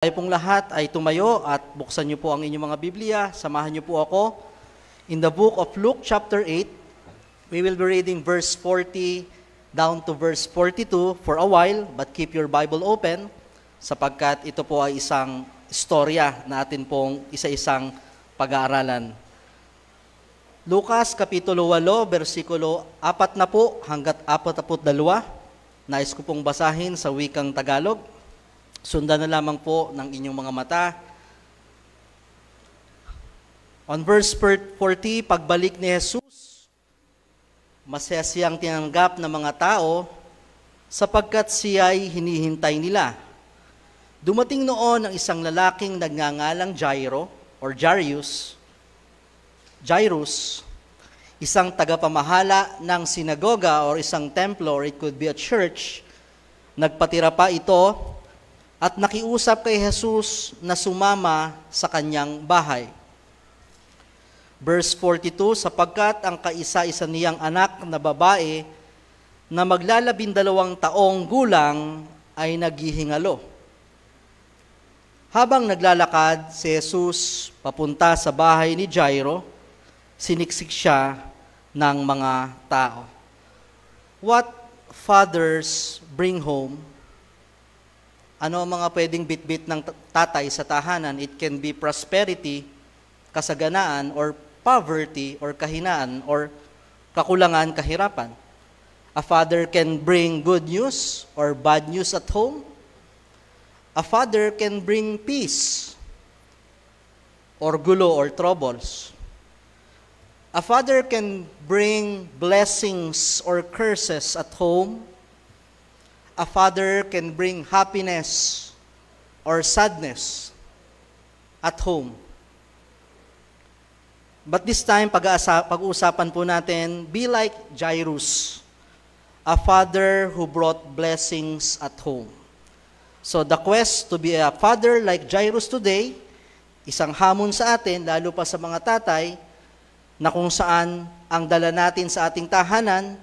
Tayo pong lahat ay tumayo at buksan niyo po ang inyong mga Biblia. Samahan niyo po ako. In the book of Luke chapter 8, we will be reading verse 40 down to verse 42 for a while, but keep your Bible open sapagkat ito po ay isang istorya na atin pong isa-isang pag-aaralan. Lucas kapitulo 8, versikulo 4 na po hanggat 42. Nais ko pong basahin sa wikang Tagalog. Sundan na lamang po ng inyong mga mata. On verse 40, pagbalik ni Jesus, masaya siyang tinanggap ng mga tao sapagkat siya ay hinihintay nila. Dumating noon ang isang lalaking nagngangalang Jairus, isang tagapamahala ng sinagoga or isang templo or it could be a church. Nagpatira pa ito at nakiusap kay Jesus na sumama sa kanyang bahay. Verse 42, sapagkat ang kaisa-isa niyang anak na babae na maglalabindalawang taong gulang ay naghihingalo. Habang naglalakad si Jesus papunta sa bahay ni Jairo, siniksik siya ng mga tao. What fathers bring home? Ano ang mga pwedeng bitbit ng tatay sa tahanan? It can be prosperity, kasaganaan, or poverty, or kahinaan, or kakulangan, kahirapan. A father can bring good news or bad news at home. A father can bring peace, or gulo, or troubles. A father can bring blessings or curses at home. A father can bring happiness or sadness at home. But this time, pag-uusapan po natin, be like Jairus, a father who brought blessings at home. So the quest to be a father like Jairus today, isang hamon sa atin, lalo pa sa mga tatay, na kung saan ang dala natin sa ating tahanan,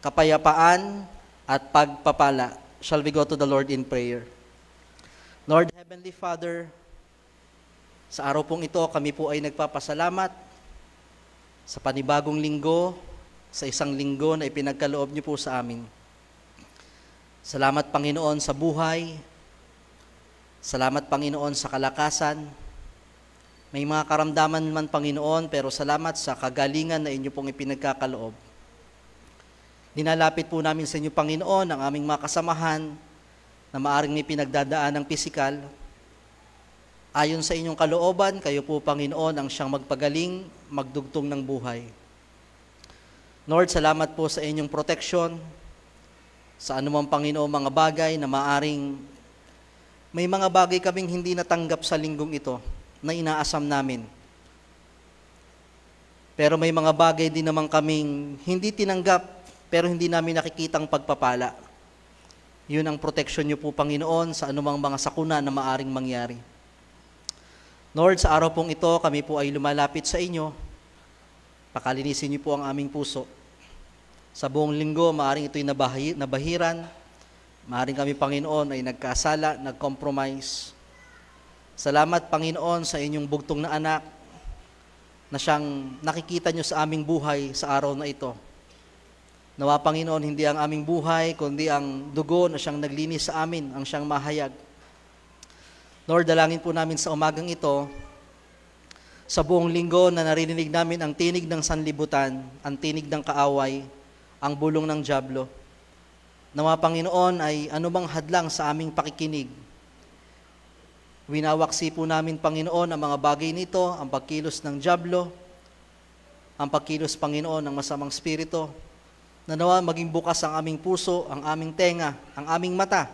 kapayapaan, at pagpapala. Shall we go to the Lord in prayer? Lord Heavenly Father, sa araw pong ito, kami po ay nagpapasalamat sa panibagong linggo, sa isang linggo na ipinagkaloob niyo po sa amin. Salamat Panginoon sa buhay, salamat Panginoon sa kalakasan, may mga karamdaman man Panginoon, pero salamat sa kagalingan na inyo pong ipinagkakaloob. Dinalapit po namin sa inyo, Panginoon, ang aming mga kasamahan na maaring may pinagdadaan ng pisikal. Ayon sa inyong kalooban, kayo po, Panginoon, ang siyang magpagaling, magdugtong ng buhay. Lord, salamat po sa inyong proteksyon, sa anumang, Panginoon, mga bagay na maaring may mga bagay kaming hindi natanggap sa linggong ito na inaasam namin. Pero may mga bagay din naman kaming hindi tinanggap pero hindi namin nakikitang pagpapala. Yun ang protection niyo po, Panginoon, sa anumang mga sakuna na maaring mangyari. Lord, sa araw pong ito, kami po ay lumalapit sa inyo. Pakalinisin niyo po ang aming puso. Sa buong linggo, maaring ito'y nabahiran. Maaring kami, Panginoon, ay nagkasala, nag-compromise. Salamat, Panginoon, sa inyong bugtong na anak na siyang nakikita niyo sa aming buhay sa araw na ito. Nawa, Panginoon, hindi ang aming buhay, kundi ang dugo na siyang naglinis sa amin, ang siyang mahayag. Lord, dalangin po namin sa umagang ito, sa buong linggo na narinig namin ang tinig ng sanlibutan, ang tinig ng kaaway, ang bulong ng dyablo. Nawa, Panginoon, ay anumang hadlang sa aming pakikinig. Winawaksi po namin, Panginoon, ang mga bagay nito, ang pagkilos ng dyablo, ang pagkilos, Panginoon, ng masamang spirito, na nawa maging bukas ang aming puso, ang aming tenga, ang aming mata,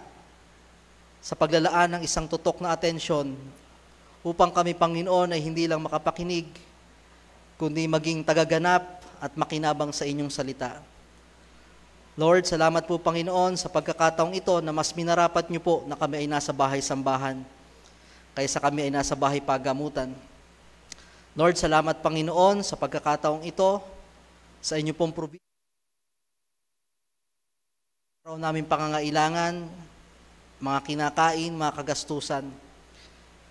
sa paglalaan ng isang tutok na atensyon, upang kami, Panginoon, ay hindi lang makapakinig, kundi maging tagaganap at makinabang sa inyong salita. Lord, salamat po, Panginoon, sa pagkakataong ito na mas minarapat niyo po na kami ay nasa bahay-sambahan, kaysa kami ay nasa bahay pagamutan. Lord, salamat, Panginoon, sa pagkakataong ito, sa inyo pong probinsya. Araw namin pangangailangan, mga kinakain, mga kagastusan.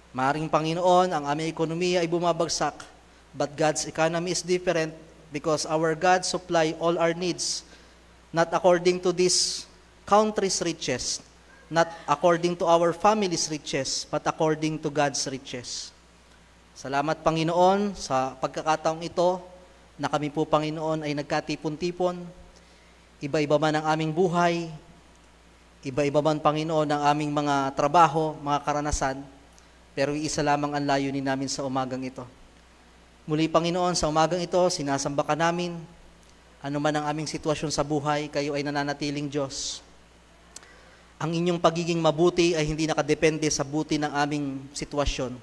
Maaring Panginoon, ang aming ekonomiya ay bumabagsak, but God's economy is different because our God supply all our needs, not according to this country's riches, not according to our family's riches, but according to God's riches. Salamat, Panginoon, sa pagkakataong ito na kami po, Panginoon, ay nagkatipon-tipon. Iba-iba man ang aming buhay, iba-iba man, Panginoon, ang aming mga trabaho, mga karanasan, pero isa lamang ang layunin namin sa umagang ito. Muli, Panginoon, sa umagang ito, sinasamba ka namin. Ano man ang aming sitwasyon sa buhay, kayo ay nananatiling Diyos. Ang inyong pagiging mabuti ay hindi nakadepende sa buti ng aming sitwasyon.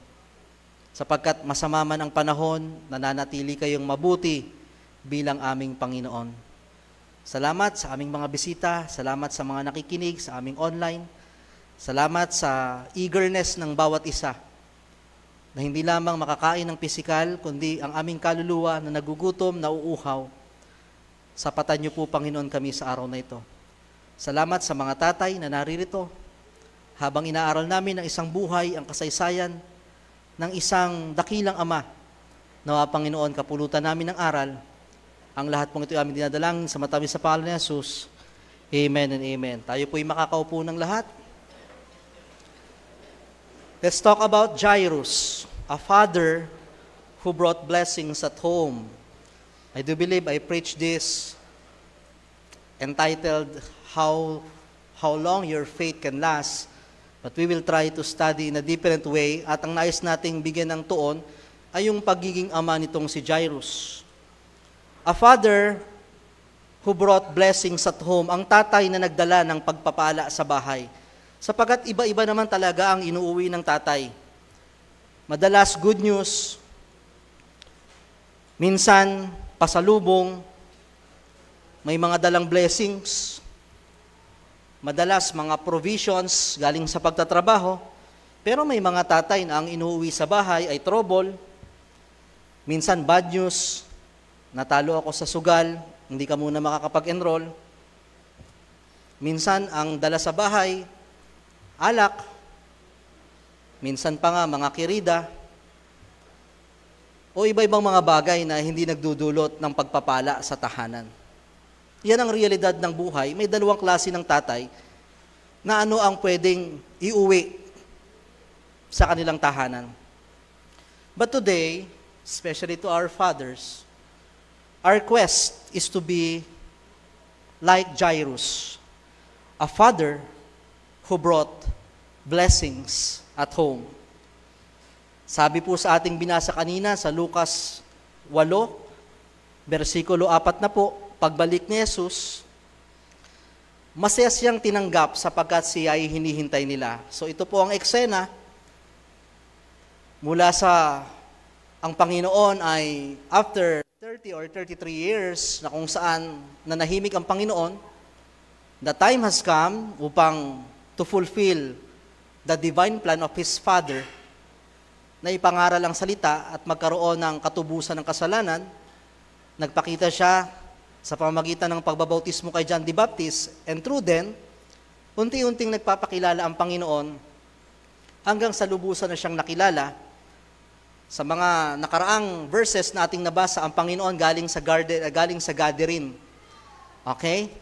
Sapagkat masama man ang panahon, nananatili kayong mabuti bilang aming Panginoon. Salamat sa aming mga bisita, salamat sa mga nakikinig sa aming online, salamat sa eagerness ng bawat isa na hindi lamang makakain ng pisikal, kundi ang aming kaluluwa na nagugutom, nauuhaw. Sapatan niyo po, Panginoon, kami sa araw na ito. Salamat sa mga tatay na naririto habang inaaral namin ang isang buhay, ang kasaysayan ng isang dakilang ama. Nawa, Panginoon, kapulutan namin ng aral. Ang lahat pong ito ay aming dinadalangin sa matamis sa pangalan ni Jesus. Amen and amen. Tayo po'y makakaupo ng lahat. Let's talk about Jairus, a father who brought blessings at home. I do believe I preached this entitled, How Long Your Faith Can Last, but we will try to study in a different way, at ang nais nating bigyan ng tuon ay yung pagiging ama nitong si Jairus. A father who brought blessings at home, ang tatay na nagdala ng pagpapala sa bahay. Sapagat iba-iba naman talaga ang inuuwi ng tatay. Madalas good news, minsan pasalubong, may mga dalang blessings, madalas mga provisions galing sa pagtatrabaho, pero may mga tatay na ang inuuwi sa bahay ay trouble, minsan bad news, natalo ako sa sugal, hindi ka muna makakapag-enroll, minsan ang dala sa bahay, alak, minsan pa nga mga kirida, o iba-ibang mga bagay na hindi nagdudulot ng pagpapala sa tahanan. Yan ang realidad ng buhay. May dalawang klase ng tatay na ano ang pwedeng iuwi sa kanilang tahanan. But today, especially to our fathers, our quest is to be like Jairus, a father who brought blessings at home. Sabi po sa ating binasa kanina sa Lucas 8, versikulo 4 na po, pagbalik ni Jesus, masaya siyang tinanggap sapagkat siya ay hinihintay nila. So ito po ang eksena mula sa ang Panginoon ay after 30 or 33 years na kung saan nanahimik ang Panginoon, the time has come upang to fulfill the divine plan of His Father na ipangaral ang salita at magkaroon ng katubusan ng kasalanan. Nagpakita siya sa pamamagitan ng pagbabautismo kay John the Baptist, and through then, unti-unting nagpapakilala ang Panginoon hanggang sa lubusan na siyang nakilala. Sa mga nakaraang verses na ating nabasa, ang Panginoon galing sa Gadarene. Okay?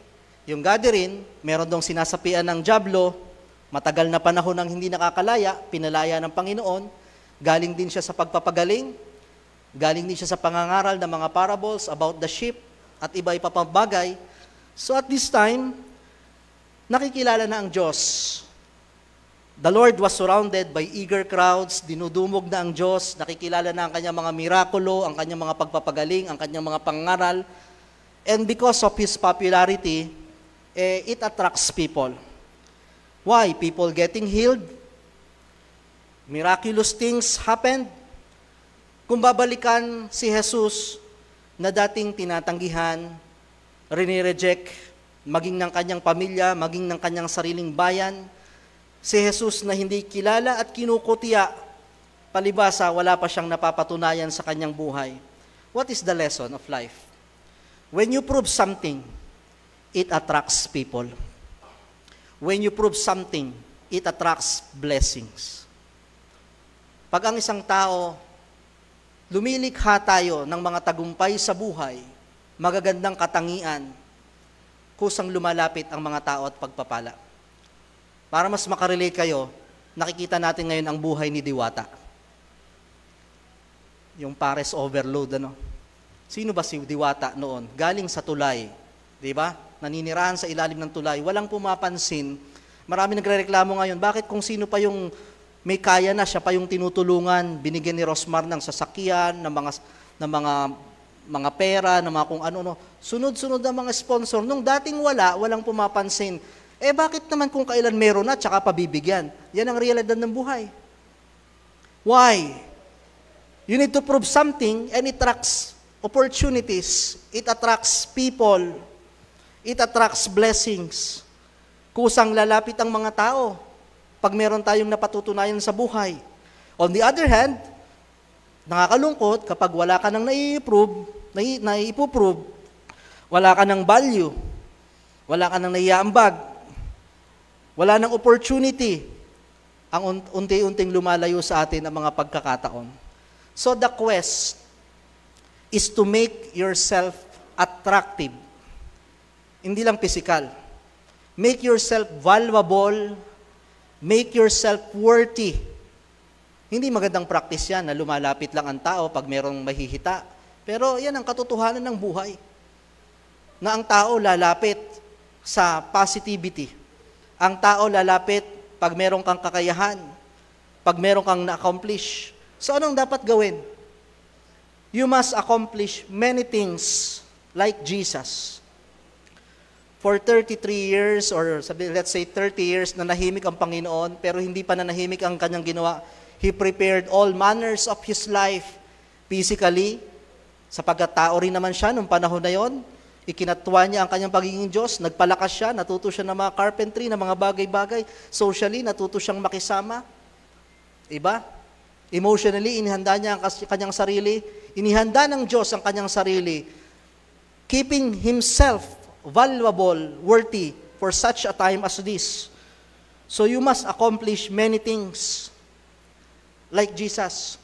Yung Gadarene, meron dong sinasapian ng dyablo, matagal na panahon nang hindi nakakalaya, pinalaya ng Panginoon, galing din siya sa pagpapagaling, galing din siya sa pangangaral ng mga parables about the sheep, at iba-iba pang bagay. So at this time, nakikilala na ang Diyos. The Lord was surrounded by eager crowds, dinudumog na ang Diyos, nakikilala na ang kanyang mga mirakulo, ang kanyang mga pagpapagaling, ang kanyang mga pangangaral, and because of His popularity, it attracts people. Why? People getting healed, miraculous things happened. Kung babalikan si Jesus na dating tinatanggihan, rinireject, maging ng kanyang pamilya, maging ng kanyang sariling bayan, si Jesus na hindi kilala at kinukutya, palibasa wala pa siyang napapatunayan sa kanyang buhay. What is the lesson of life? When you prove something, it attracts people. When you prove something, it attracts blessings. Pag ang isang tao, lumilikha tayo ng mga tagumpay sa buhay, magagandang katangian, kusang lumalapit ang mga tao at pagpapala. Para mas makarelate kayo, nakikita natin ngayon ang buhay ni Diwata. Yung pares overload, ano? Sino ba si Diwata noon? Galing sa tulay, di ba? Naninirahan sa ilalim ng tulay, walang pumapansin. Marami nagrereklamo ngayon, bakit kung sino pa yung may kaya na, siya pa yung tinutulungan, binigyan ni Rosmar ng sasakyan, ng mga pera, ng mga kung ano-ano. Sunod-sunod ang mga sponsor. Nung dating walang pumapansin. Bakit naman kung kailan meron na, tsaka pabibigyan? Yan ang realidad ng buhay. Why? You need to prove something and it attracts opportunities. It attracts people. It attracts blessings. Kusang lalapit ang mga tao pag meron tayong napatutunayan sa buhay. On the other hand, nakakalungkot kapag wala ka nang naiiprove, wala ka ng value, wala ka nang naiaambag, wala nang opportunity, ang unti-unting lumalayo sa atin ang mga pagkakataon. So the quest is to make yourself attractive. Hindi lang physical. Make yourself valuable, make yourself worthy. Hindi magandang practice yan na lumalapit lang ang tao pag merong mahihita. Pero yan ang katotohanan ng buhay. Na ang tao lalapit sa positivity. Ang tao lalapit pag merong kang kakayahan, pag merong kang na-accomplish. So anong dapat gawin? You must accomplish many things like Jesus. For 33 years or let's say 30 years na nahimik ang Panginoon pero hindi pa nanahimik ang kanyang ginawa. He prepared all manners of His life physically, sapagkat tao rin naman siya nung panahon na yon. Ikinatwa niya ang kanyang pagiging Diyos, nagpalakas siya, natuto siya ng mga carpentry, ng mga bagay-bagay. Socially, natuto siyang makisama. Iba? Emotionally, inihanda niya ang kanyang sarili. Inihanda ng Diyos ang kanyang sarili. Keeping Himself valuable, worthy for such a time as this. So you must accomplish many things like Jesus.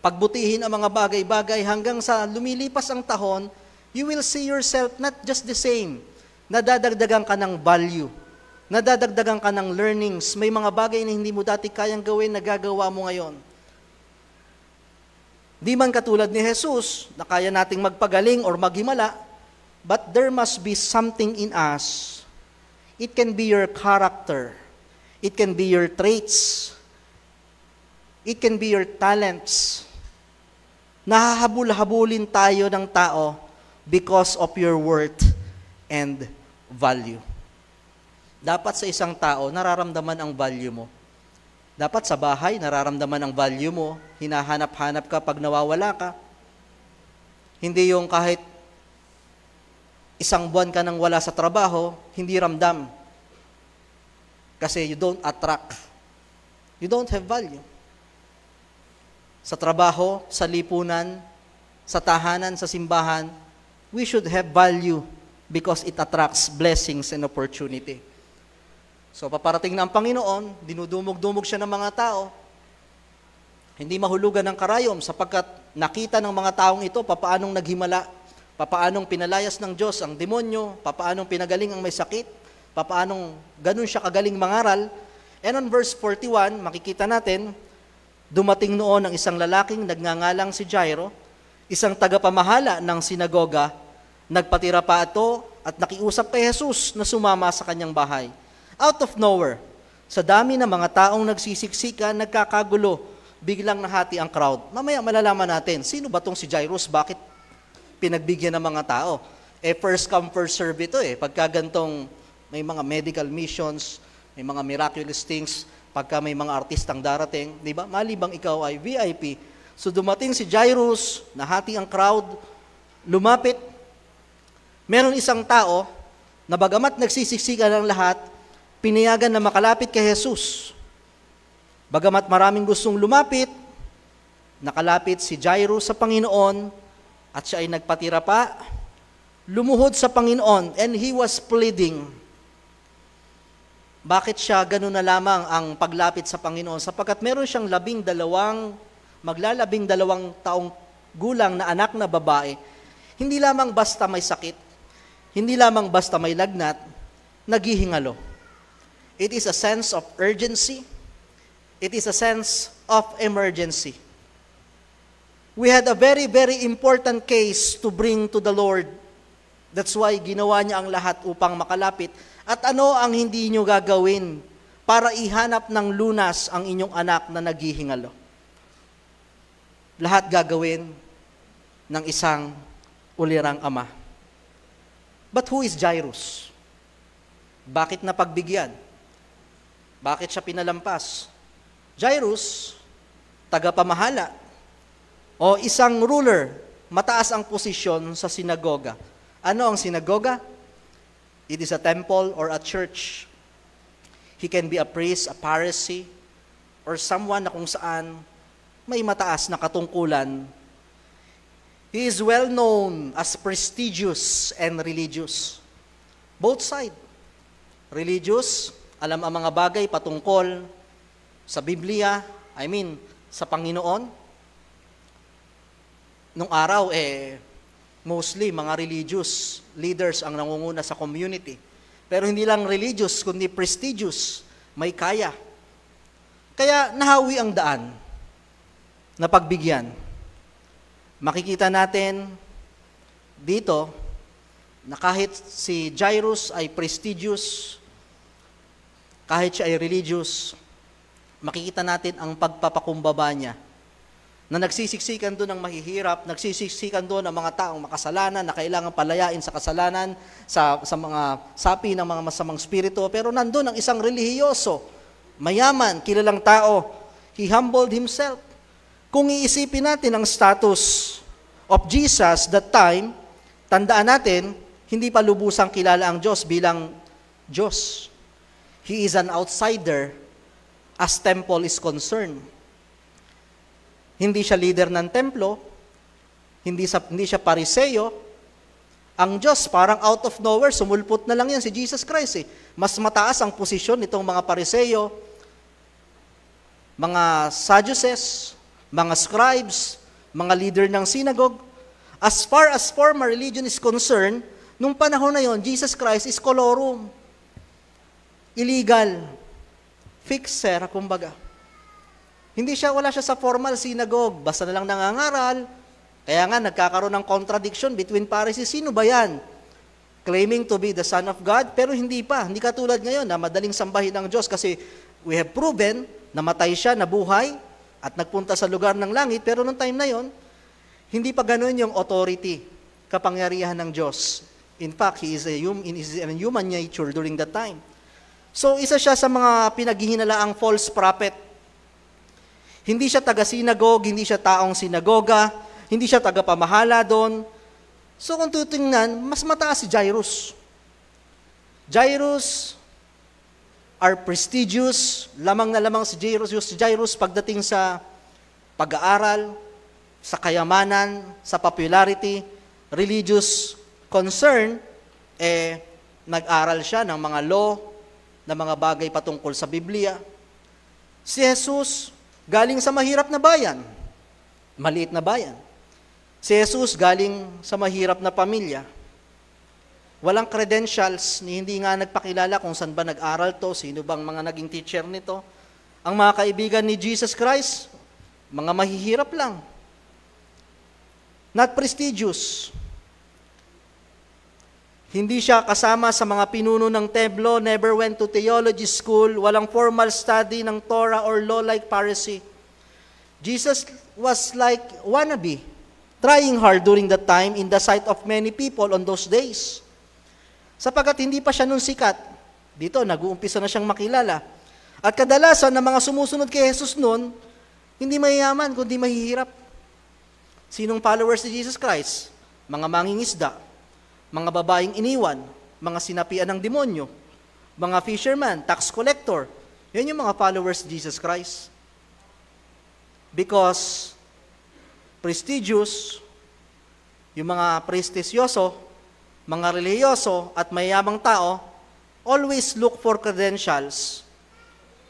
Pagbutihin ang mga bagay-bagay hanggang sa lumilipas ang tahon, you will see yourself not just the same. Nadadagdagan ka ng value. Nadadagdagan ka ng learnings. May mga bagay na hindi mo dati kayang gawin, nagagawa mo ngayon. Di man katulad ni Jesus, na kaya nating magpagaling or maghimala, but there must be something in us. It can be your character. It can be your traits. It can be your talents. Nahahabul-habulin tayo ng tao because of your worth and value. Dapat sa isang tao, nararamdaman ang value mo. Dapat sa bahay, nararamdaman ang value mo. Hinahanap-hanap ka pag nawawala ka. Hindi yung kahit isang buwan ka nang wala sa trabaho, hindi ramdam. Kasi you don't attract. You don't have value. Sa trabaho, sa lipunan, sa tahanan, sa simbahan, we should have value because it attracts blessings and opportunity. So paparating na ang Panginoon, dinudumog-dumog siya ng mga tao, hindi mahulugan ng karayom sapagkat nakita ng mga taong ito papaanong naghimala, papaanong pinalayas ng Diyos ang demonyo, papaanong pinagaling ang may sakit, papaanong ganun siya kagaling mangaral. And on verse 41, makikita natin, dumating noon ang isang lalaking nagngangalang si Jairo, isang tagapamahala ng sinagoga, nagpatira pa ito at nakiusap kay Jesus na sumama sa kanyang bahay. Out of nowhere, sa dami ng mga taong nagsisiksikan, nagkakagulo, biglang nahati ang crowd. Mamaya malalaman natin, sino ba tong si Jairus? Bakit pinagbigyan ng mga tao? First come, first serve ito Pagka gantong may mga medical missions, may mga miraculous things, pagka may mga artistang darating, di ba? Malibang ikaw ay VIP. So dumating si Jairus, nahati ang crowd, lumapit. Meron isang tao na bagamat nagsisiksikan ng lahat, pinayagan na makalapit kay Jesus. Bagamat maraming gustong lumapit, nakalapit si Jairus sa Panginoon at siya ay nagpatira pa, lumuhod sa Panginoon and he was pleading. Bakit siya ganun na lamang ang paglapit sa Panginoon? Sapagkat meron siyang maglalabing dalawang taong gulang na anak na babae. Hindi lamang basta may sakit, hindi lamang basta may lagnat, naghihingalo. It is a sense of urgency. It is a sense of emergency. We had a very, very important case to bring to the Lord. That's why ginawa niya ang lahat upang makalapit. At ano ang hindi nyo gagawin para ihanap ng lunas ang inyong anak na naghihingalo? Lahat gagawin ng isang ulirang ama. But who is Jairus? Bakit napagbigyan? Bakit siya pinalampas? Jairus, tagapamahala, o isang ruler, mataas ang posisyon sa sinagoga. Ano ang sinagoga? It is a temple or a church. He can be a priest, a Pharisee, or someone na kung saan may mataas na katungkulan. He is well known as prestigious and religious. Both sides. Religious, alam ang mga bagay patungkol sa Biblia, sa Panginoon. Nung araw, mostly mga religious leaders ang nangunguna sa community. Pero hindi lang religious, kundi prestigious, may kaya. Kaya nahawi ang daan na pagbigyan. Makikita natin dito na kahit si Jairus ay prestigious, kahit siya ay religious, makikita natin ang pagpapakumbaba niya na nagsisiksikan doon ng mahihirap, nagsisiksikan doon ang mga taong makasalanan na kailangan palayain sa kasalanan, sa mga sapi ng mga masamang spirito. Pero nandun ang isang relihiyoso, mayaman, kilalang tao. He humbled himself. Kung iisipin natin ang status of Jesus that time, tandaan natin, hindi pa lubusang kilala ang Diyos bilang Diyos. He is an outsider as temple is concerned. Hindi siya leader ng templo, hindi siya pariseyo. Ang Diyos, parang out of nowhere, sumulpot na lang yan si Jesus Christ. Mas mataas ang posisyon nitong mga pariseyo, mga Sadducees, mga scribes, mga leader ng synagogue. As far as former religion is concerned, nung panahon na yon, Jesus Christ is colorum. Illegal. Fixer, kumbaga. Wala siya sa formal synagogue, basta na lang nangangaral. Kaya nga, nagkakaroon ng contradiction between Pharisees. Sino ba yan? Claiming to be the Son of God, pero hindi pa. Hindi katulad ngayon na madaling sambahin ng Diyos kasi we have proven na matay siya, nabuhay, at nagpunta sa lugar ng langit. Pero noong time na yon, hindi pa ganoon yung authority, kapangyarihan ng Diyos. In fact, he is a human nature during that time. So, isa siya sa mga pinaghihinalaang false prophet. Hindi siya taga-sinagogue, hindi siya taong sinagoga, hindi siya taga-pamahala doon. So kung tutingnan, mas mataas si Jairus. Jairus are prestigious, lamang na lamang si Jairus pagdating sa pag-aaral, sa kayamanan, sa popularity, religious concern, nag-aral siya ng mga law, ng mga bagay patungkol sa Biblia. Si Jesus, galing sa mahirap na bayan, maliit na bayan. Si Jesus galing sa mahirap na pamilya. Walang credentials, hindi nga nagpakilala kung saan ba nag-aral to, sino bang mga naging teacher nito. Ang mga kaibigan ni Jesus Christ, mga mahihirap lang. Not prestigious. Hindi siya kasama sa mga pinuno ng templo, never went to theology school, walang formal study ng Torah or law like Pharisee. Jesus was like wannabe, trying hard during that time in the sight of many people on those days. Sapagkat hindi pa siya nun sikat, dito nag-uumpisa na siyang makilala. At kadalasan ng mga sumusunod kay Jesus nun, hindi mayayaman kundi mahihirap. Sinong followers ni Jesus Christ? Mga mangingisda, mga babaeng iniwan, mga sinapian ng demonyo, mga fisherman, tax collector. Yan yung mga followers ni Jesus Christ. Because prestigious, yung mga prestisyoso, mga relihiyoso at mayamang tao, always look for credentials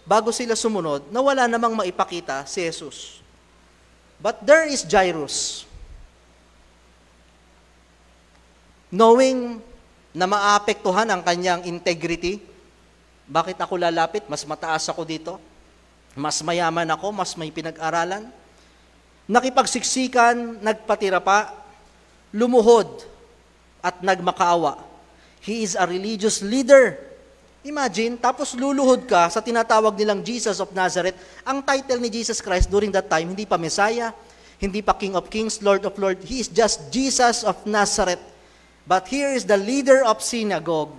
bago sila sumunod na wala namang maipakita si Jesus. But there is Jairus, knowing na maapektuhan ang kanyang integrity. Bakit ako lalapit? Mas mataas ako dito. Mas mayaman ako, mas may pinag-aralan. Nakipagsiksikan, nagpatira pa, lumuhod, at nagmakaawa. He is a religious leader. Imagine, tapos luluhod ka sa tinatawag nilang Jesus of Nazareth. Ang title ni Jesus Christ during that time, hindi pa Messiah, hindi pa King of Kings, Lord of Lords. He is just Jesus of Nazareth. But here is the leader of synagogue,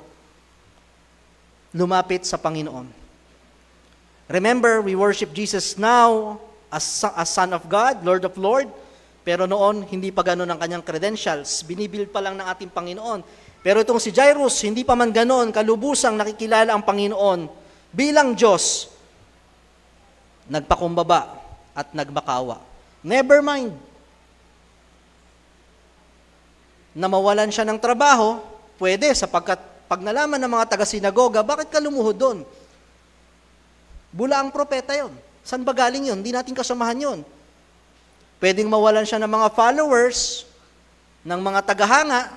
lumapit sa Panginoon. Remember, we worship Jesus now as Son of God, Lord of Lord, pero noon, hindi pa ganoon ang kanyang credentials. Binibuild pa lang ng ating Panginoon. Pero itong si Jairus, hindi pa man ganoon, kalubusang nakikilala ang Panginoon bilang Diyos, nagpakumbaba at nagmakawa. Never mind na mawalan siya ng trabaho, pwede, sapagkat pag nalaman ng mga taga-sinagoga, bakit ka lumuhod doon? Bula ang propeta yon. Saan ba galing yun? Hindi natin kasamahan yun. Pwedeng mawalan siya ng mga followers, ng mga tagahanga,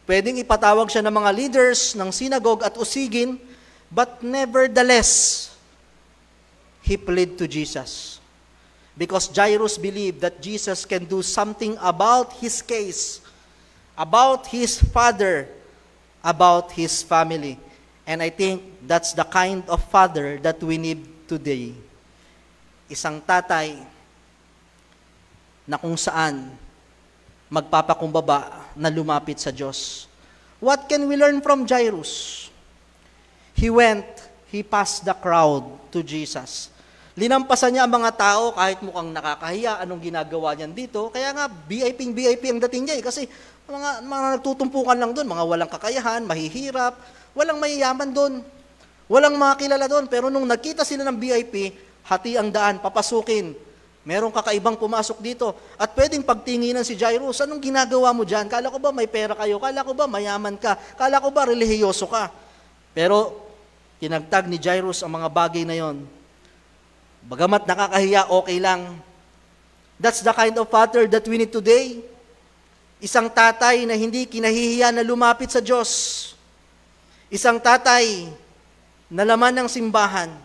pwedeng ipatawag siya ng mga leaders ng synagogue at usigin, but nevertheless, he pled to Jesus. Because Jairus believed that Jesus can do something about his case, about his father, about his family. And I think that's the kind of father that we need today. Isang tatay na kung saan magpapakumbaba na lumapit sa Diyos. What can we learn from Jairus? He passed the crowd to Jesus. Linampasan niya ang mga tao kahit mukhang nakakahiya, anong ginagawa niyan dito. Kaya nga, VIP ang dating niya kasi mga nagtutumpukan lang doon, mga walang kakayahan, mahihirap, walang mayayaman doon, walang mga kilala doon. Pero nung nakita sila ng VIP, hati ang daan, papasukin. Merong kakaibang pumasok dito. At pwedeng pagtinginan si Jairus, anong ginagawa mo dyan? Kala ko ba may pera kayo? Kala ko ba mayaman ka? Kala ko ba relihiyoso ka? Pero tinagtag ni Jairus ang mga bagay na yon. Bagamat nakakahiya, okay lang. That's the kind of father that we need today. Isang tatay na hindi kinahihiya na lumapit sa Diyos. Isang tatay na laman ng simbahan.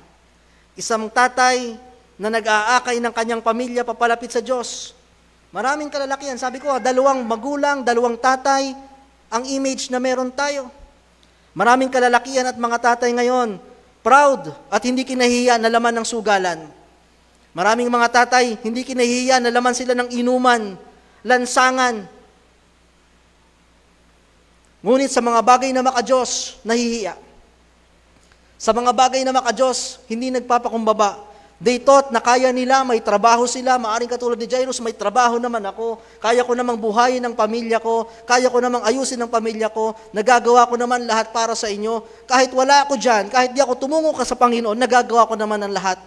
Isang tatay na nag-aakay ng kanyang pamilya papalapit sa Diyos. Maraming kalalakihan. Sabi ko, 2 magulang, 2 tatay, ang image na meron tayo. Maraming kalalakihan at mga tatay ngayon, proud at hindi kinahihiya na laman ng sugalan. Maraming mga tatay, hindi kinahihiya na laman sila ng inuman, lansangan. Ngunit sa mga bagay na maka-Diyos, nahihiya. Sa mga bagay na maka-Diyos, hindi nagpapakumbaba. They thought na kaya nila, may trabaho sila, maaring katulad ni Jairus, may trabaho naman ako, kaya ko namang buhayin ang pamilya ko, kaya ko namang ayusin ang pamilya ko, nagagawa ko naman lahat para sa inyo. Kahit wala ako dyan, kahit di ako tumungo ka sa Panginoon, nagagawa ko naman ang lahat.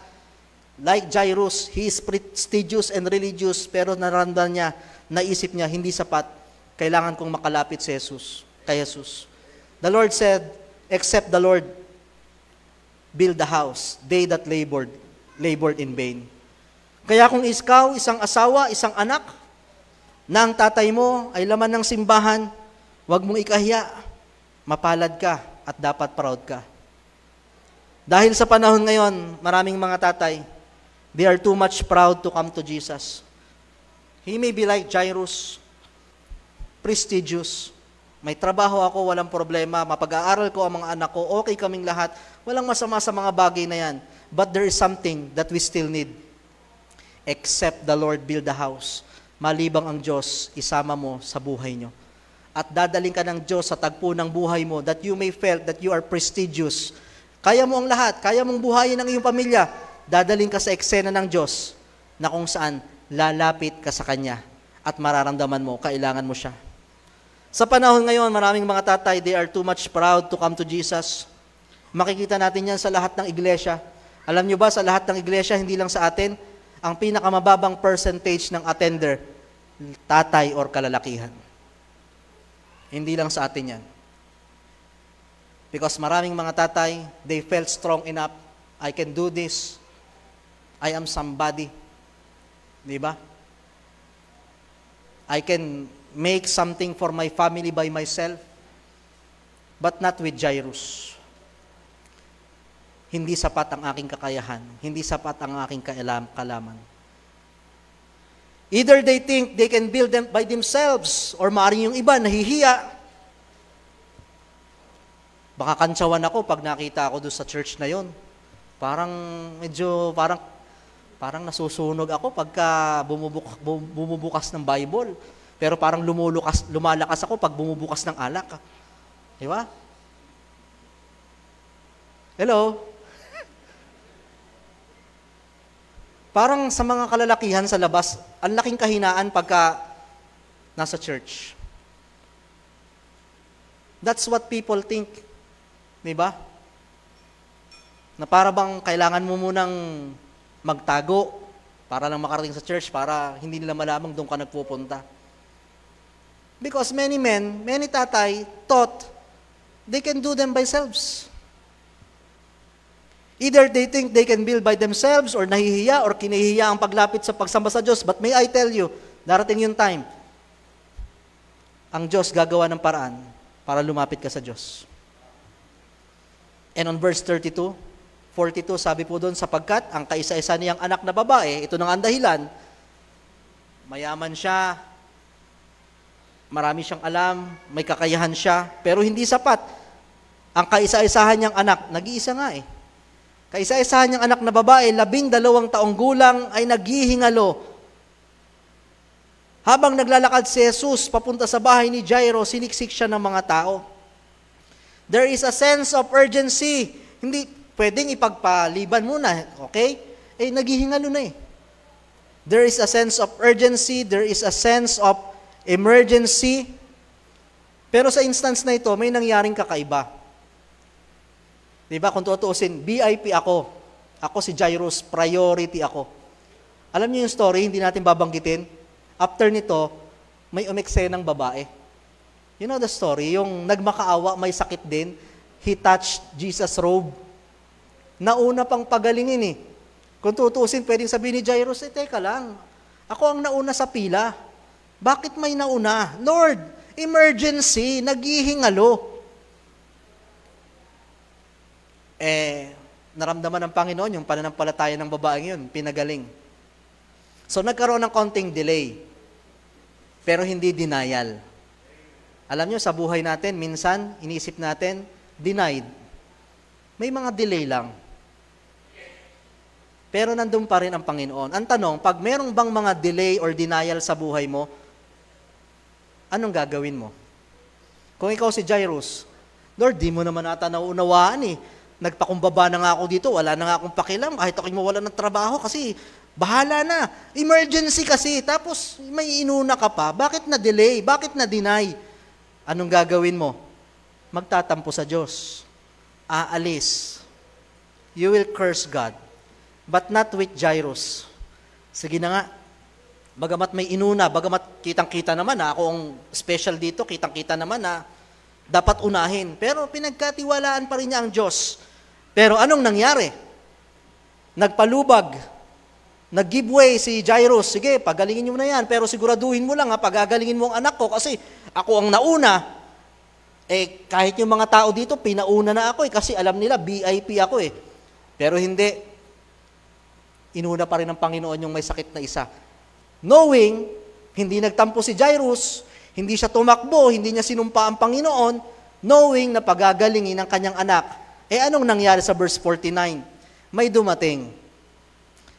Like Jairus, he is prestigious and religious, pero naramdaman niya, naisip niya, hindi sapat, kailangan kong makalapit si Jesus, kay Jesus. The Lord said, except the Lord build the house, they that labored in vain. Kaya kung ikaw, isang asawa, isang anak, na ang tatay mo ay laman ng simbahan, huwag mong ikahiya, mapalad ka at dapat proud ka. Dahil sa panahon ngayon, maraming mga tatay, they are too much proud to come to Jesus. He may be like Jairus, prestigious, may trabaho ako, walang problema, mapag-aaral ko ang mga anak ko, okay kaming lahat, walang masama sa mga bagay na yan. But there is something that we still need. Except the Lord build the house. Malibang ang Diyos, isama mo sa buhay nyo. At dadaling ka ng Diyos sa tagpo ng buhay mo that you may feel that you are prestigious. Kaya mo ang lahat, kaya mong buhayin ang iyong pamilya. Dadaling ka sa eksena ng Diyos na kung saan lalapit ka sa Kanya at mararamdaman mo, kailangan mo siya. Sa panahon ngayon, maraming mga tatay, they are too much proud to come to Jesus. Makikita natin yan sa lahat ng iglesia. Alam nyo ba, sa lahat ng iglesia, hindi lang sa atin, ang pinakamababang percentage ng attender, tatay or kalalakihan. Hindi lang sa atin yan. Because maraming mga tatay, they felt strong enough, I can do this, I am somebody. Di ba? I can make something for my family by myself, but not with Jairus. Hindi sapat ang aking kakayahan. Hindi sapat ang aking kalaman. Either they think they can build them by themselves, or maaaring yung iba nahihiya. Baka kantsawan ako pag nakita ako doon sa church na yon. Parang nasusunog ako pagka bumubukas ng Bible. Pero parang lumalakas ako pag bumubukas ng alak. Di ba? Hello? Parang sa mga kalalakihan sa labas, ang laking kahinaan pagka nasa church. That's what people think. Diba? Na para bang kailangan mo munang magtago para lang makarating sa church para hindi nila malamang doon ka nagpupunta. Because many men, many tatay thought they can do them by themselves. Either they think they can build by themselves or nahihiya or kinahihiya ang paglapit sa pagsamba sa Diyos. But may I tell you, darating yung time, ang Diyos gagawa ng paraan para lumapit ka sa Diyos. And on verse 42, 42, sabi po doon, sapagkat ang kaisa-isa niyang anak na babae, ito nang ang dahilan, mayaman siya, marami siyang alam, may kakayahan siya, pero hindi sapat. Ang kaisa-isahan niyang anak, nag-iisa nga eh. Kaisa-isahan niyang anak na babae, 12 taong gulang, ay naghihingalo. Habang naglalakad si Jesus papunta sa bahay ni Jairo, siniksik siya ng mga tao. There is a sense of urgency. Hindi pwedeng ipagpaliban muna, okay? Naghihingalo na eh. There is a sense of urgency, there is a sense of emergency. Pero sa instance na ito, may nangyaring kakaiba. Diba, kung tutuusin, VIP ako. Ako si Jairus, priority ako. Alam niyo yung story, hindi natin babanggitin. After nito, may umeksenang babae. You know the story, yung nagmakaawa, may sakit din. He touched Jesus' robe. Nauna pang pagalingin eh. Kung tutuusin, pwedeng sabihin ni Jairus, teka lang, ako ang nauna sa pila. Bakit may nauna? Lord, emergency, naghihingalo. Naramdaman ng Panginoon yung pananampalataya ng babaeng yun, pinagaling. So nagkaroon ng konting delay, pero hindi denial. Alam nyo, sa buhay natin, minsan, iniisip natin, denied. May mga delay lang. Pero nandun pa rin ang Panginoon. Ang tanong, pag merong bang mga delay or denial sa buhay mo, anong gagawin mo? Kung ikaw si Jairus, Lord, di mo naman ata nauunawaan eh. Nagpakumbaba na nga ako dito, wala na nga akong pakialam, kahit ako'y mawala ng trabaho kasi bahala na. Emergency kasi, tapos may inuna ka pa. Bakit na-delay? Bakit na-deny? Anong gagawin mo? Magtatampo sa Diyos. Aalis. You will curse God. But not with Jairus. Sige na nga. Bagamat may inuna, bagamat kitang-kita naman na ako ang special dito, kitang-kita naman na dapat unahin. Pero pinagkatiwalaan pa rin niya ang Diyos. Pero anong nangyari? Nagpalubag. Nag-giveaway si Jairus. Sige, pagalingin mo na yan. Pero siguraduhin mo lang, pagagalingin mo ang anak ko kasi ako ang nauna. Kahit yung mga tao dito, pinauna na ako kasi alam nila, VIP ako eh. Pero hindi. Inuna pa rin ng Panginoon yung may sakit na isa. Knowing, hindi nagtampo si Jairus, hindi siya tumakbo, hindi niya sinumpa ang Panginoon, knowing na pagagalingin ang kanyang anak. Anong nangyari sa verse 49? May dumating.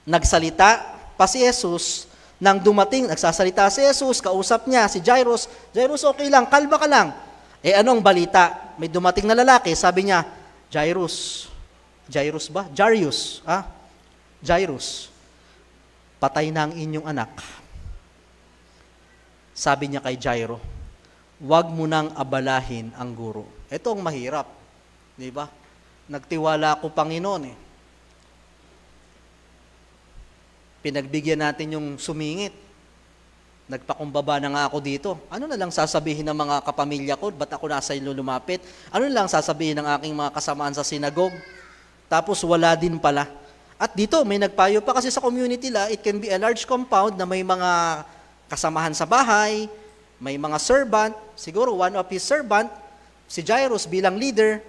Nagsalita pa si Jesus, nang dumating, nagsasalita si Jesus, kausap niya si Jairus, Jairus, okay lang, kalma ka lang. Anong balita? May dumating na lalaki, sabi niya, Jairus ba? Jairus, patay na ang inyong anak. Sabi niya kay Jairo, huwag mo nang abalahin ang guro. Ito ang mahirap. Di ba? Nagtiwala ako, Panginoon eh. Pinagbigyan natin yung sumingit. Nagpakumbaba na nga ako dito. Ano na lang sasabihin ng mga kapamilya ko? Ba't ako nasa inyo lumapit? Ano na lang sasabihin ng aking mga kasamaan sa sinagog? Tapos wala din pala. At dito, may nagpayo pa kasi sa community la, it can be a large compound na may mga kasamahan sa bahay, may mga servant, siguro one of his servant, si Jairus bilang leader,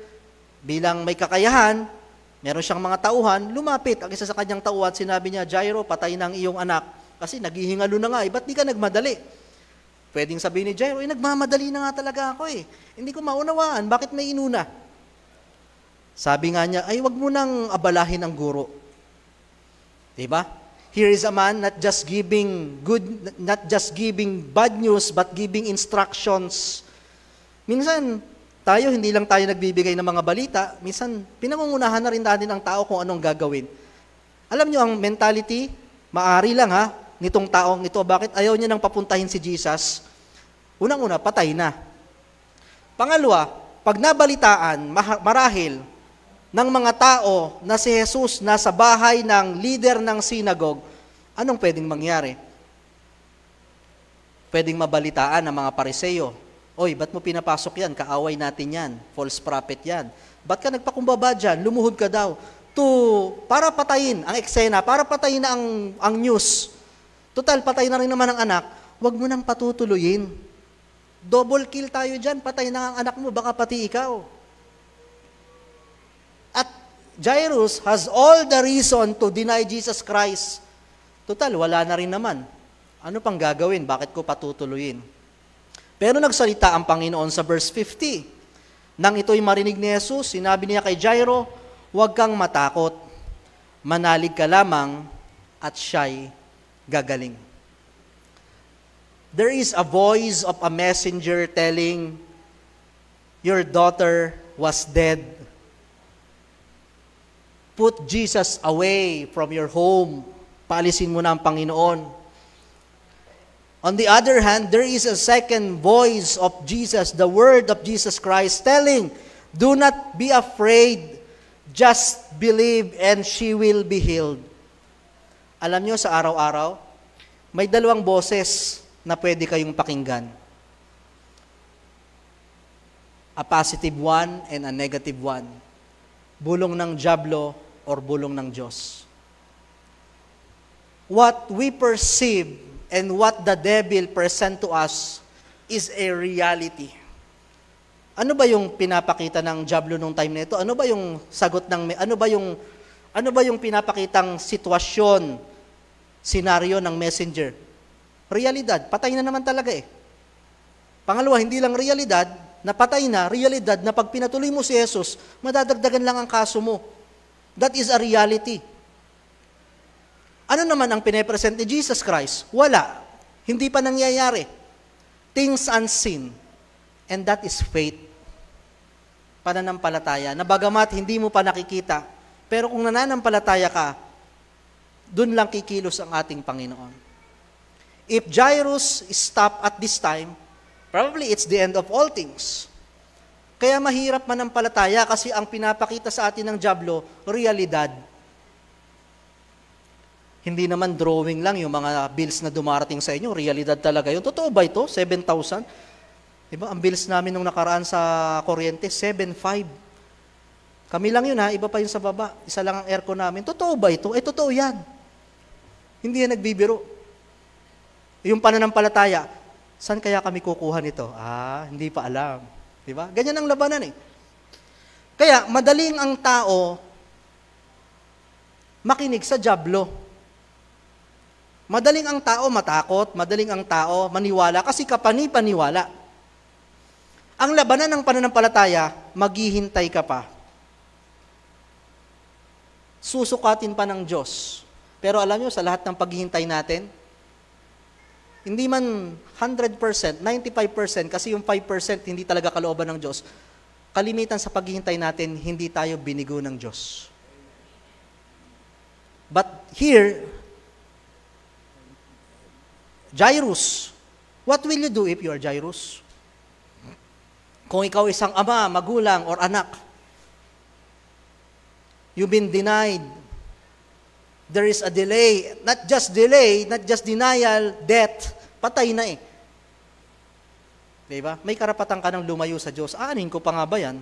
bilang may kakayahan, meron siyang mga tauhan, lumapit ang isa sa kanyang tauhan, sinabi niya, Jairo, patay na ang iyong anak, kasi naghihingalo na nga, ba't di ka nagmadali? Pwedeng sabihin ni Jairo, nagmamadali na nga talaga ako Hindi ko maunawaan, bakit may inuna? Sabi nga niya, wag mo nang abalahin ang guro. Diba? Here is a man not just giving bad news, but giving instructions. Minsan, tayo, hindi lang tayo nagbibigay ng mga balita, minsan, pinangungunahan na rin natin ang tao kung anong gagawin. Alam nyo, ang mentality, maari lang nitong taong ito, bakit ayaw niya nang papuntahin si Jesus? Unang-una, patay na. Pangalawa, pag nabalitaan, marahil, ng mga tao na si Jesus nasa bahay ng leader ng sinagog, anong pwedeng mangyari? Pwedeng mabalitaan ng mga Pariseo, oy, ba't mo pinapasok yan? Kaaway natin yan. False prophet yan. Ba't ka nagpakumbaba dyan? Lumuhod ka daw. Para patayin ang eksena, para patayin na ang news. Total, patay na rin naman ang anak, wag mo nang patutuloyin. Double kill tayo dyan, patay na ang anak mo, baka pati ikaw. At Jairus has all the reason to deny Jesus Christ. Total, wala na rin naman. Ano pang gagawin? Bakit ko patutuloyin? Pero nagsalita ang Panginoon sa verse 50. Nang ito'y marinig ni Jesus, sinabi niya kay Jairo, huwag kang matakot. Manalig ka lamang at siya'y gagaling. There is a voice of a messenger telling, your daughter was dead. Put Jesus away from your home. Paalisin mo na ang Panginoon. On the other hand, there is a second voice of Jesus, the word of Jesus Christ, telling, do not be afraid, just believe and she will be healed. Alam nyo, sa araw-araw, may dalawang boses na pwede kayong pakinggan. A positive one and a negative one. Bulong ng dyablo or bulong ng Diyos. What we perceive and what the devil present to us is a reality. Ano ba yung pinapakita ng dyablo nung time na ito? Ano ba yung sagot ng ano ba yung pinapakitang sitwasyon, senaryo ng messenger? Realidad, patay na naman talaga Pangalawa, hindi lang realidad, napatay na, realidad na pag pinatuloy mo si Jesus, madadagdagan lang ang kaso mo. That is a reality. Ano naman ang pinepresent ni Jesus Christ? Wala. Hindi pa nangyayari. Things unseen. And that is faith. Pananampalataya. Na bagamat hindi mo pa nakikita, pero kung nananampalataya ka, dun lang kikilos ang ating Panginoon. If Jairus stopped at this time, probably it's the end of all things. Kaya mahirap manampalataya kasi ang pinapakita sa atin ng dyablo, realidad. Hindi naman drawing lang yung mga bills na dumarating sa inyo, realidad talaga yun. Totoo ba ito? 7,000? Diba? Ang bills namin nung nakaraan sa kuryente, 7,500. Kami lang yun iba pa yung sa baba. Isa lang ang aircon namin. Totoo ba ito? Totoo yan. Hindi yan nagbibiro. Yung pananampalataya, saan kaya kami kukuha nito? Hindi pa alam. Diba? Ganyan ang labanan Kaya, madaling ang tao makinig sa dyablo. Madaling ang tao matakot, madaling ang tao maniwala, kasi kapani-paniwala. Ang labanan ng pananampalataya, maghihintay ka pa. Susukatin pa ng Diyos. Pero alam nyo, sa lahat ng paghihintay natin, hindi man 100%, 95%, kasi yung 5% hindi talaga kalooban ng Diyos, kalimitan sa paghihintay natin, hindi tayo binigo ng Diyos. But here, Jairus, what will you do if you are Jairus? Kung ikaw isang ama, magulang, or anak, you've been denied. There is a delay, not just denial, death, Patay na eh. Diba? May karapatan ka ng lumayo sa Diyos. Aanin ko pa nga ba yan?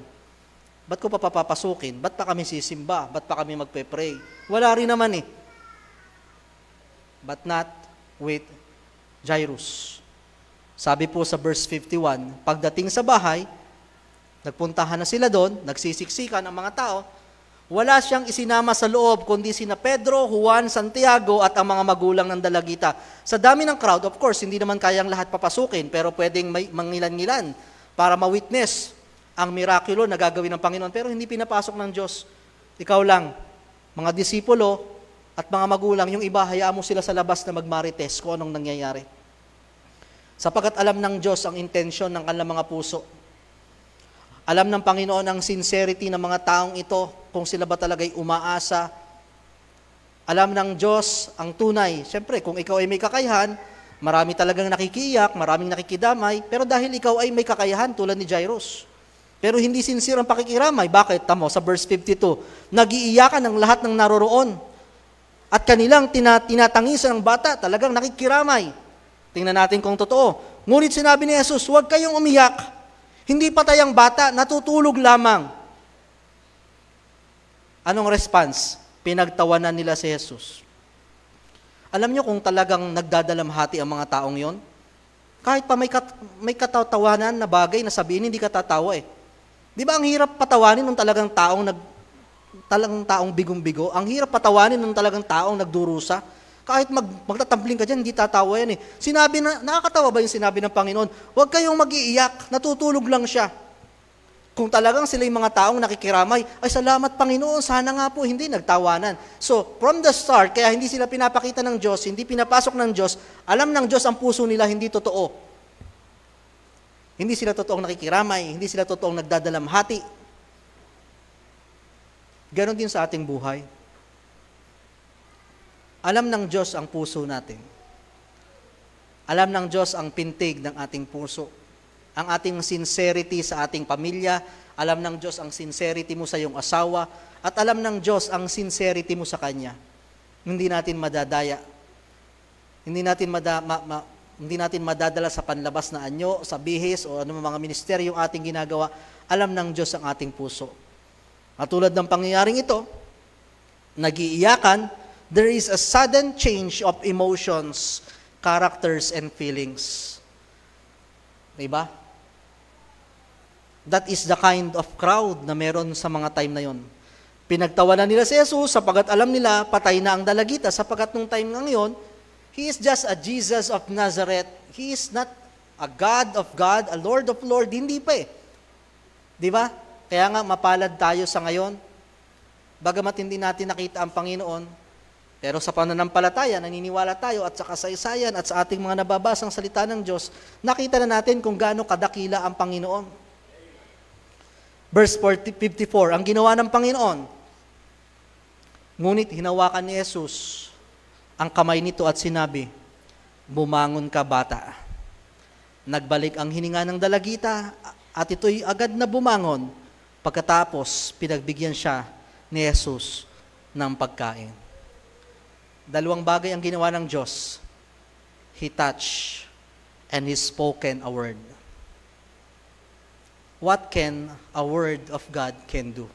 Ba't ko pa papapasukin? Ba't pa kami sisimba? Ba't pa kami magpe-pray? Wala rin naman eh. But not with Jairus. Sabi po sa verse 51, pagdating sa bahay, nagpuntahan na sila doon, nagsisiksikan ang mga tao, wala siyang isinama sa loob, kundi sina Pedro, Juan, Santiago, at ang mga magulang ng dalagita. Sa dami ng crowd, of course, hindi naman kayang lahat papasukin, pero pwedeng may mangilan-ngilan para ma-witness ang mirakulo na gagawin ng Panginoon, pero hindi pinapasok ng Diyos. Ikaw lang, mga disipulo at mga magulang, yung iba, hayaan mo sila sa labas na magmarites kung anong nangyayari. Sapagkat alam ng Diyos ang intensyon ng kanilang mga puso. Alam ng Panginoon ang sincerity ng mga taong ito, kung sila ba talaga'y umaasa. Alam ng Diyos ang tunay. Siyempre, kung ikaw ay may kakayahan, marami talagang nakikiyak, maraming nakikidamay, pero dahil ikaw ay may kakayahan tulad ni Jairus. Pero hindi sincere ang pakikiramay. Bakit? Tamo, sa verse 52, nag-iiyakan ang lahat ng naroroon. At kanilang tinatangisan ng bata, talagang nakikiramay. Tingnan natin kung totoo. Ngunit sinabi ni Jesus, huwag kayong umiyak. Hindi patay ang bata, natutulog lamang. Anong response? Pinagtawanan nila si Jesus. Alam niyo kung talagang nagdadalamhati ang mga taong yon? Kahit pa may katatawanan na bagay na sabihin, hindi ka tatawa eh. Di ba ang hirap patawanin ng talagang taong bigong-bigo? Ang hirap patawanin ng talagang taong nagdurusa? Kahit magtatampling ka dyan, hindi tatawa yan eh. Nakakatawa ba yung sinabi ng Panginoon? Huwag kayong mag-iiyak, natutulog lang siya. Kung talagang sila yung mga taong nakikiramay, ay salamat Panginoon, sana nga po, hindi nagtawanan. So, from the start, kaya hindi sila pinapakita ng Diyos, hindi pinapasok ng Diyos, alam ng Diyos ang puso nila hindi totoo. Hindi sila totoong nakikiramay, hindi sila totoong nagdadalamhati. Ganon din sa ating buhay. Alam ng Diyos ang puso natin. Alam ng Diyos ang pintig ng ating puso. Ang ating sincerity sa ating pamilya. Alam ng Diyos ang sincerity mo sa iyong asawa. At alam ng Diyos ang sincerity mo sa Kanya. Hindi natin madadaya. Hindi natin madadala sa panlabas na anyo, sa bihis, o ano mga ministeryo yung ating ginagawa. Alam ng Diyos ang ating puso. At tulad ng pangyayaring ito, nag-iiyakan, there is a sudden change of emotions, characters, and feelings. Diba? That is the kind of crowd na meron sa mga time na yon. Pinagtawanan nila si Jesus sapagat alam nila patay na ang dalagita sapagat nung time ngayon, He is just a Jesus of Nazareth. He is not a God of God, a Lord of Lord. Hindi pa eh. Diba? Kaya nga mapalad tayo sa ngayon. Bagamat hindi natin nakita ang Panginoon, pero sa pananampalataya, naniniwala tayo at sa kasaysayan at sa ating mga nababasang salita ng Diyos, nakita na natin kung gaano kadakila ang Panginoon. Verse 54, ang ginawa ng Panginoon, ngunit hinawakan ni Jesus ang kamay nito at sinabi, bumangon ka bata. Nagbalik ang hininga ng dalagita at ito'y agad na bumangon. Pagkatapos, pinagbigyan siya ni Jesus ng pagkain. Dalawang bagay ang ginawa ng Diyos. He touched and He spoken a word. What can a word of God can do?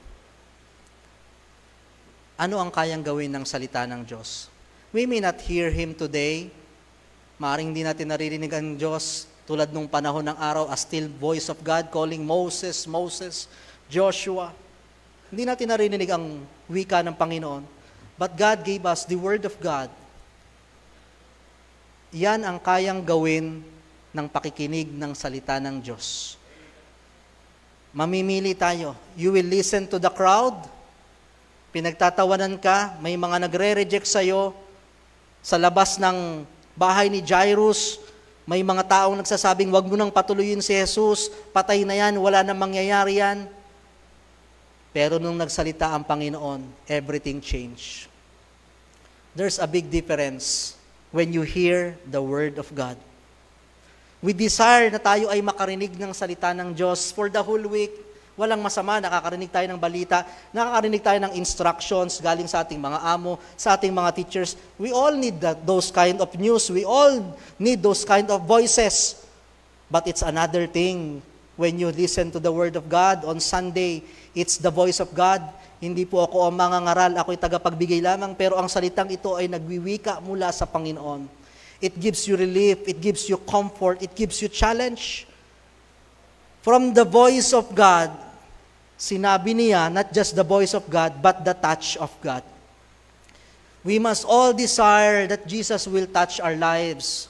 Ano ang kayang gawin ng salita ng Diyos? We may not hear Him today. Maaring hindi natin naririnig ang Diyos tulad nung panahon ng araw, a still voice of God calling Moses, Joshua. Hindi natin naririnig ang wika ng Panginoon. But God gave us the Word of God. Yan ang kayang gawin ng pakikinig ng salita ng Diyos. Mamimili tayo. You will listen to the crowd. Pinagtatawanan ka, may mga nagre-reject sa'yo. Sa labas ng bahay ni Jairus, may mga taong nagsasabing, wag mo nang patuloyin si Jesus, patay na yan, wala nang mangyayari yan. Pero nung nagsalita ang Panginoon, everything changed. There's a big difference when you hear the Word of God. We desire na tayo ay makarinig ng salita ng Diyos for the whole week. Walang masama, nakakarinig tayo ng balita, nakakarinig tayo ng instructions galing sa ating mga amo, sa ating mga teachers. We all need those kind of news. We all need those kind of voices. But it's another thing when you listen to the Word of God on Sunday. It's the voice of God. Hindi po ako ang mangangaral, ako'y tagapagbigay lamang, pero ang salitang ito ay nagwiwika mula sa Panginoon. It gives you relief, it gives you comfort, it gives you challenge. From the voice of God, sinabi niya, not just the voice of God, but the touch of God. We must all desire that Jesus will touch our lives.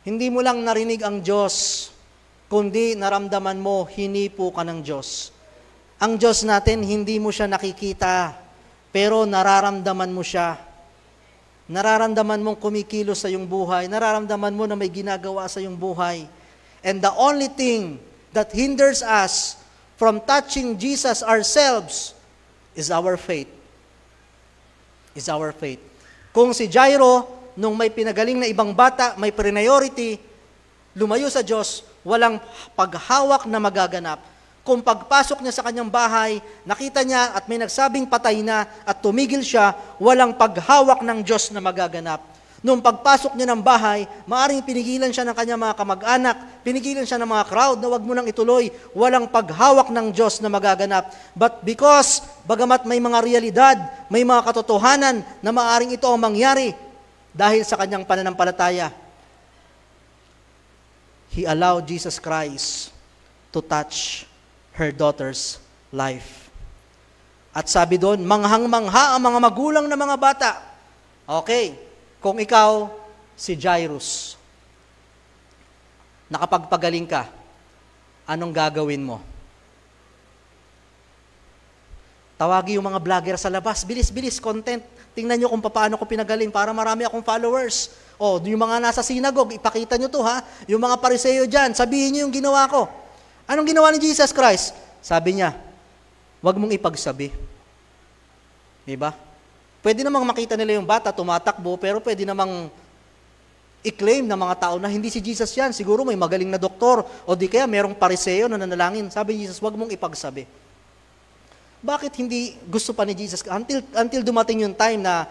Hindi mo lang narinig ang Diyos, kundi naramdaman mo, hinipo ka ng Diyos. Ang Diyos natin, hindi mo siya nakikita, pero nararamdaman mo siya. Nararamdaman mong kumikilos sa iyong buhay. Nararamdaman mo na may ginagawa sa iyong buhay. And the only thing that hinders us from touching Jesus ourselves is our faith. Is our faith. Kung si Jairo, nung may pinagaling na ibang bata, may priority, lumayo sa Diyos, walang paghawak na magaganap. Kung pagpasok niya sa kanyang bahay, nakita niya at may nagsabing patay na at tumigil siya, walang paghawak ng Diyos na magaganap. Nung pagpasok niya ng bahay, maaring pinigilan siya ng kanyang mga kamag-anak, pinigilan siya ng mga crowd na wag mo nang ituloy, walang paghawak ng Diyos na magaganap. But because, bagamat may mga realidad, may mga katotohanan na maaring ito ang mangyari dahil sa kanyang pananampalataya, He allowed Jesus Christ to touch her daughter's life. At sabi doon, manghang-mangha ang mga magulang na mga bata. Okay, kung ikaw, si Jairus, nakapagpagaling ka, anong gagawin mo? Tawagi yung mga vlogger sa labas, bilis-bilis, content. Tingnan nyo kung paano ko pinagaling para marami akong followers. O, yung mga nasa sinagog, ipakita nyo to ha. Yung mga pariseo dyan, sabihin nyo yung ginawa ko. Anong ginawa ni Jesus Christ? Sabi niya, wag mong ipagsabi. Diba? Pwede namang makita nila yung bata, tumatakbo, pero pwede namang i-claim ng mga tao na hindi si Jesus yan. Siguro may magaling na doktor, o di kaya merong pariseo na nanalangin. Sabi ni Jesus, wag mong ipagsabi. Bakit hindi gusto pa ni Jesus? Until dumating yung time na,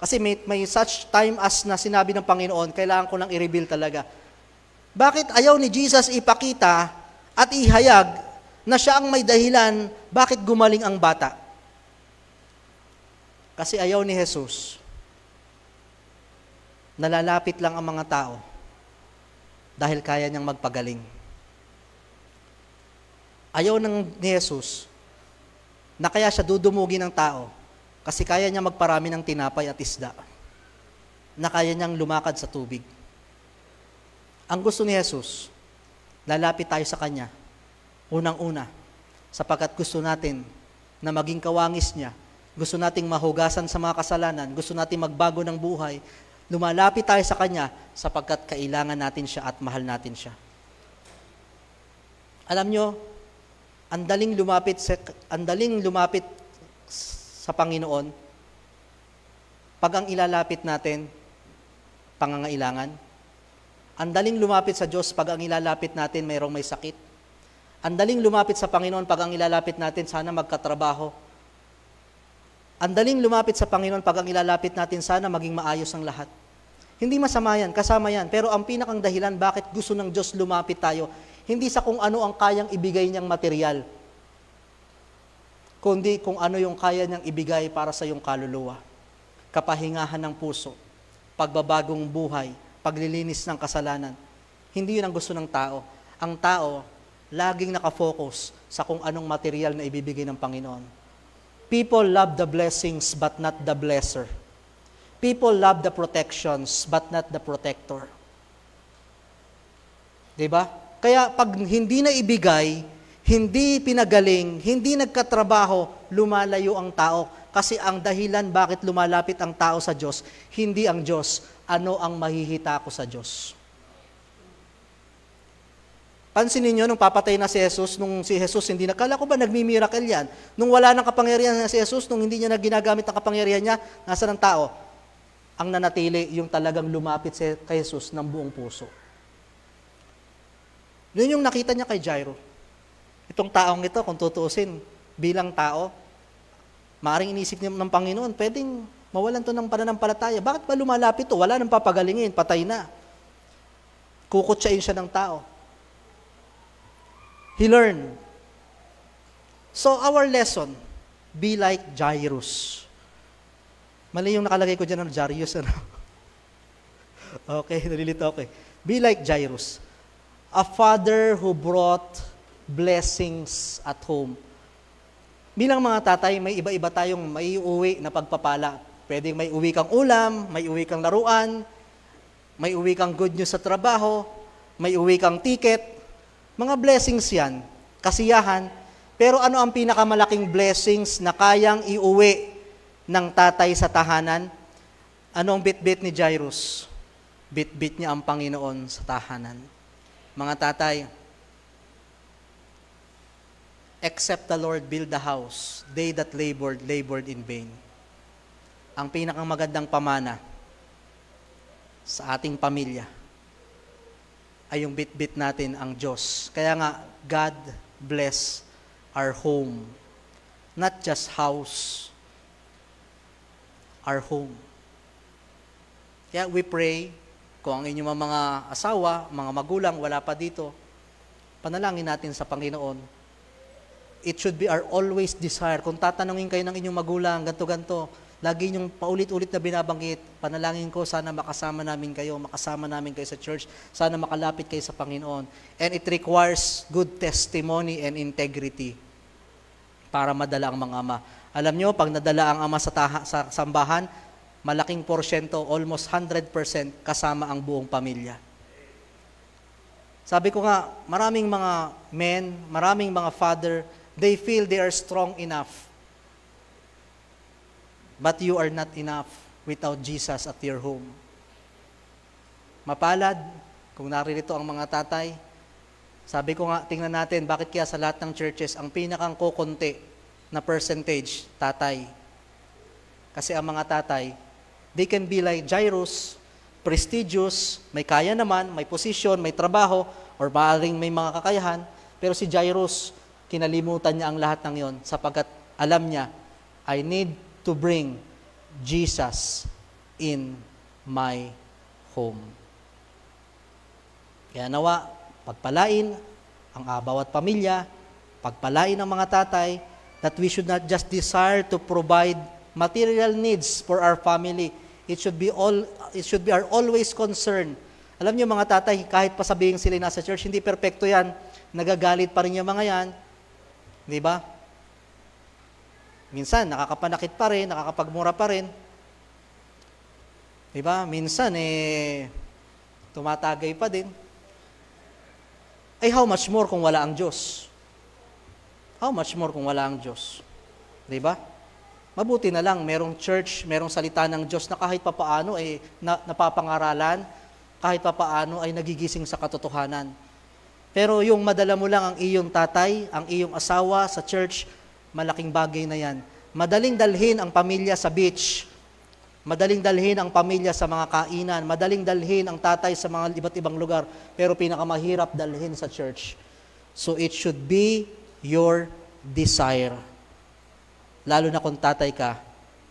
kasi may such time as na sinabi ng Panginoon, kailangan ko lang i-reveal talaga. Bakit ayaw ni Jesus ipakita at ihayag na siya ang may dahilan bakit gumaling ang bata? Kasi ayaw ni Jesus. Nalalapit lang ang mga tao dahil kaya niyang magpagaling. Ayaw ni Jesus na kaya siya dudumugi ng tao kasi kaya niya magparami ng tinapay at isda, na kaya niyang lumakad sa tubig. Ang gusto ni Jesus, lalapit tayo sa Kanya, unang-una, sapagkat gusto natin na maging kawangis niya, gusto nating mahugasan sa mga kasalanan, gusto nating magbago ng buhay, lumalapit tayo sa Kanya sapagkat kailangan natin siya at mahal natin siya. Alam nyo, ang daling lumapit sa Panginoon pag ang ilalapit natin, pangangailangan. Ang daling lumapit sa Diyos pag ang ilalapit natin mayroong may sakit. Ang daling lumapit sa Panginoon pag ang ilalapit natin sana magkatrabaho. Ang daling lumapit sa Panginoon pag ang ilalapit natin sana maging maayos ang lahat. Hindi masama yan, kasama yan. Pero ang pinakang dahilan bakit gusto ng Diyos lumapit tayo, hindi sa kung ano ang kayang ibigay niyang material, kundi kung ano yung kaya niyang ibigay para sa iyong kaluluwa. Kapahingahan ng puso, pagbabagong buhay, paglilinis ng kasalanan. Hindi yun ang gusto ng tao. Ang tao, laging nakafocus sa kung anong material na ibibigay ng Panginoon. People love the blessings but not the blesser. People love the protections but not the protector. Diba? Kaya pag hindi na ibigay, hindi pinagaling, hindi nagkatrabaho, lumalayo ang tao. Kasi ang dahilan bakit lumalapit ang tao sa Diyos, hindi ang Diyos. Ano ang mahihita ko sa Diyos? Pansinin niyo, nung papatay na si Jesus, nung si Jesus hindi nakala ko ba nagmi-miracle yan? Nung wala ng kapangyarihan na si Jesus, nung hindi niya na ginagamit ang kapangyarihan niya, nasa ng tao? Ang nanatili, yung talagang lumapit kay Jesus ng buong puso. Yun yung nakita niya kay Jairo. Itong taong ito, kung tutuusin, bilang tao, maaaring inisip niya ng Panginoon, pwedeng mawalan to ng pananampalataya. Bakit ba lumalapit to? Wala nang papagalingin, patay na. Kukutsain siya ng tao. He learned. So our lesson, be like Jairus. Mali yung nakalagay ko dyan ng Jairus. Ano? Okay, nalilito ako eh. Be like Jairus. A father who brought blessings at home. Bilang mga tatay, may iba-iba tayong maiuwi na pagpapala. Pwedeng may uwi kang ulam, may uwi kang laruan, may uwi kang good news sa trabaho, may uwi kang ticket. Mga blessings yan, kasiyahan. Pero ano ang pinakamalaking blessings na kayang iuwi ng tatay sa tahanan? Anong bit-bit ni Jairus? Bit-bit niya ang Panginoon sa tahanan. Mga tatay, except the Lord build the house, they that labored in vain. Ang pinakamagandang pamana sa ating pamilya ay yung bit-bit natin ang Diyos. Kaya nga, God bless our home. Not just house, our home. Kaya we pray, kung ang inyong mga asawa, mga magulang, wala pa dito, panalangin natin sa Panginoon. It should be our always desire. Kung tatanungin kayo ng inyong magulang, ganto-ganto, lagi inyong paulit-ulit na binabanggit, panalangin ko, sana makasama namin kayo sa church, sana makalapit kayo sa Panginoon. And it requires good testimony and integrity para madala ang mga ama. Alam nyo, pag nadala ang ama sa sambahan, malaking porsyento, almost 100% kasama ang buong pamilya. Sabi ko nga, maraming mga men, maraming mga father, they feel they are strong enough. But you are not enough without Jesus at your home. Mapalad, kung naririto ang mga tatay, sabi ko nga, tingnan natin, bakit kaya sa lahat ng churches, ang pinakang kukunti na percentage, tatay. Kasi ang mga tatay, they can be like Jairus, prestigious, may kaya naman, may posisyon, may trabaho, or maaaring may mga kakayahan, pero si Jairus, kinalimutan niya ang lahat ng yon sapagkat alam niya, I need to bring Jesus in my home. Kaya nawa, pagpalain ang bawat pamilya, pagpalain ang mga tatay, that we should not just desire to provide material needs for our family. It should be our always concern. Alam niyo mga tatay, kahit pa sabihin sila nasa church, hindi perpekto yan. Nagagalit pa rin yung mga yan. Di ba? Minsan, nakakapanakit pa rin, nakakapagmura pa rin. Di ba? Minsan, tumatagay pa din. Ay, how much more kung wala ang Diyos? How much more kung wala ang Diyos? Di ba? Mabuti na lang, merong church, merong salita ng Diyos na kahit papaano ay napapangaralan, kahit papaano ay nagigising sa katotohanan. Pero yung madala mo lang ang iyong tatay, ang iyong asawa sa church, malaking bagay na yan. Madaling dalhin ang pamilya sa beach, madaling dalhin ang pamilya sa mga kainan, madaling dalhin ang tatay sa mga iba't ibang lugar, pero pinakamahirap dalhin sa church. So it should be your desire. Lalo na kung tatay ka,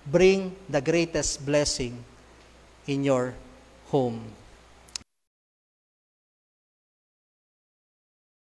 bring the greatest blessing in your home.